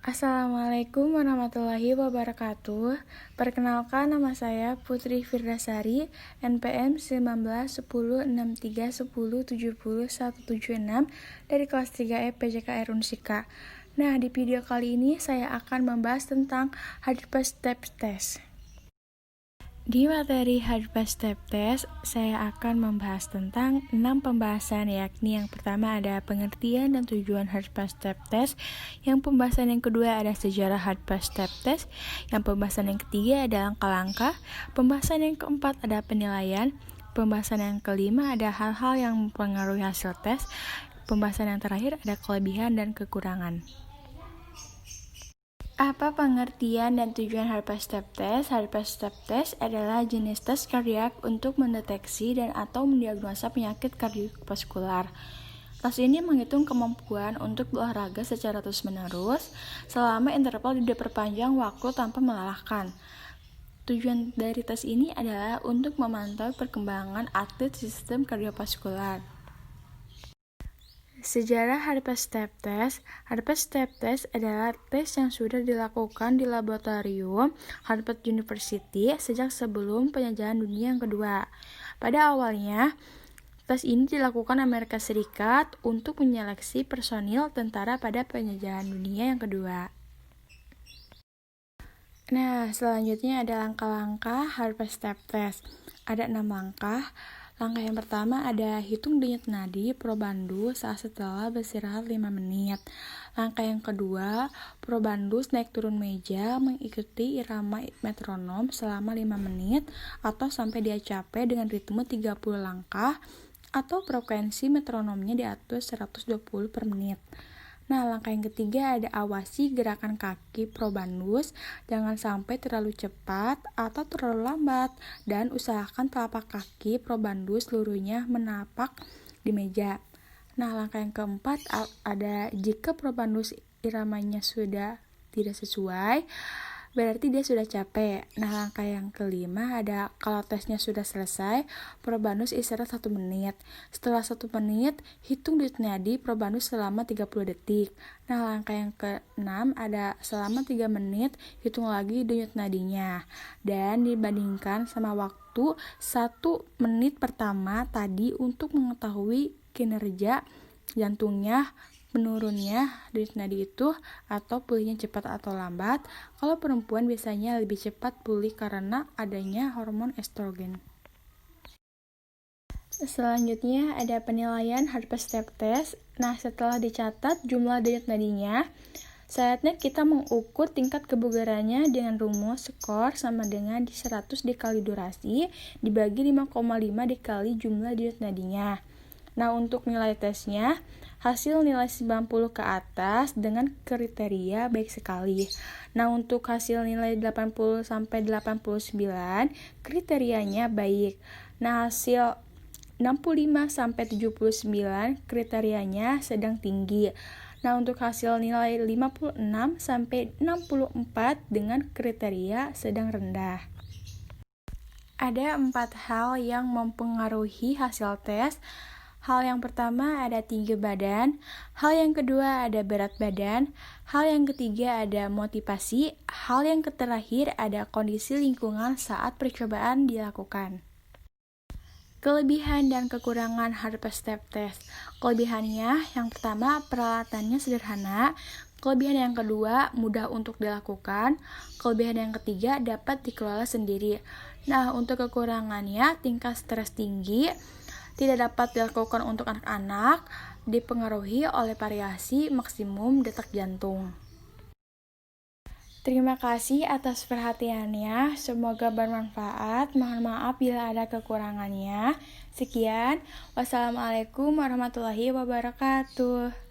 Assalamualaikum warahmatullahi wabarakatuh. Perkenalkan, nama saya Putri Firdasari, NPM 19106310707176 dari kelas 3E PJKR Unsika. Nah, di video kali ini saya akan membahas tentang Hardpass Step Test. Di materi Hardpass Step Test, saya akan membahas tentang 6 pembahasan, yakni yang pertama ada pengertian dan tujuan Hardpass Step Test, yang pembahasan yang kedua ada sejarah Hardpass Step Test, yang pembahasan yang ketiga ada langkah-langkah, pembahasan yang keempat ada penilaian, pembahasan yang kelima ada hal-hal yang mempengaruhi hasil tes, pembahasan yang terakhir ada kelebihan dan kekurangan. Apa pengertian dan tujuan Hardpass Step Test? Hardpass Step Test adalah jenis tes kardiak untuk mendeteksi dan atau mendiagnosa penyakit kardiovaskular. Tes ini menghitung kemampuan untuk berolahraga secara terus-menerus selama interval diperpanjang waktu tanpa melelahkan. Tujuan dari tes ini adalah untuk memantau perkembangan atlet sistem kardiovaskular. Sejarah Hardpass Step Test. Hardpass Step Test adalah tes yang sudah dilakukan di laboratorium Harvard University sejak sebelum penjajahan dunia yang kedua. Pada awalnya, tes ini dilakukan Amerika Serikat untuk menyeleksi personil tentara pada penjajahan dunia yang kedua. Nah, selanjutnya ada langkah-langkah Hardpass Step Test. Ada 6 langkah. Langkah yang pertama ada hitung denyut nadi probandus saat setelah beristirahat 5 menit. Langkah yang kedua, probandus naik turun meja mengikuti irama metronom selama 5 menit atau sampai dia capek dengan ritme 30 langkah atau frekuensi metronomnya diatur 120 per menit. Nah, langkah yang ketiga ada awasi gerakan kaki probandus, jangan sampai terlalu cepat atau terlalu lambat, dan usahakan telapak kaki probandus seluruhnya menapak di meja. Nah, langkah yang keempat ada jika probandus iramanya sudah tidak sesuai, berarti dia sudah capek. Nah, langkah yang kelima ada kalau tesnya sudah selesai, probandus istirahat 1 menit. Setelah 1 menit, hitung denyut nadi probandus selama 30 detik. Nah, langkah yang keenam ada selama 3 menit, hitung lagi denyut nadinya. Dan dibandingkan sama waktu 1 menit pertama tadi untuk mengetahui kinerja jantungnya, menurunnya denyut nadi itu atau pulihnya cepat atau lambat. Kalau perempuan biasanya lebih cepat pulih karena adanya hormon estrogen. Selanjutnya ada penilaian Hardpass Step Test. Nah, setelah dicatat jumlah denyut nadinya, saatnya kita mengukur tingkat kebugarannya dengan rumus skor sama dengan 100 dikali durasi dibagi 5,5 dikali jumlah denyut nadinya. Nah, untuk nilai tesnya, hasil nilai 90 ke atas dengan kriteria baik sekali. Nah, untuk hasil nilai 80 sampai 89 kriterianya baik. Nah, hasil 65 sampai 79 kriterianya sedang tinggi. Nah, untuk hasil nilai 56 sampai 64 dengan kriteria sedang rendah. Ada 4 hal yang mempengaruhi hasil tes. Hal yang pertama ada tinggi badan, hal yang kedua ada berat badan, hal yang ketiga ada motivasi, hal yang terakhir ada kondisi lingkungan saat percobaan dilakukan. Kelebihan dan kekurangan Hardpass Step Test. Kelebihannya yang pertama peralatannya sederhana, kelebihan yang kedua mudah untuk dilakukan, kelebihan yang ketiga dapat dikelola sendiri. Nah, untuk kekurangannya tingkat stres tinggi, tidak dapat dilakukan untuk anak-anak, dipengaruhi oleh variasi maksimum detak jantung. Terima kasih atas perhatiannya, semoga bermanfaat. Mohon maaf bila ada kekurangannya. Sekian, wassalamualaikum warahmatullahi wabarakatuh.